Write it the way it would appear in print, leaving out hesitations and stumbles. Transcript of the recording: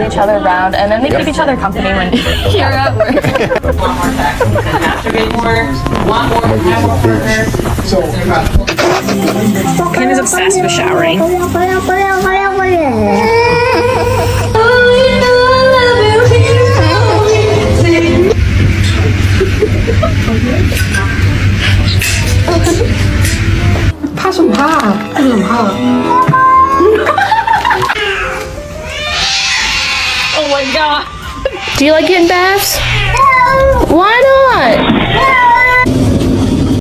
each other around, and then they keep each other company when you're at work. One more second. Masturbate more. One more. Have more partner. Ken is obsessed with showering. Oh my god. Do you like getting baths? Why not?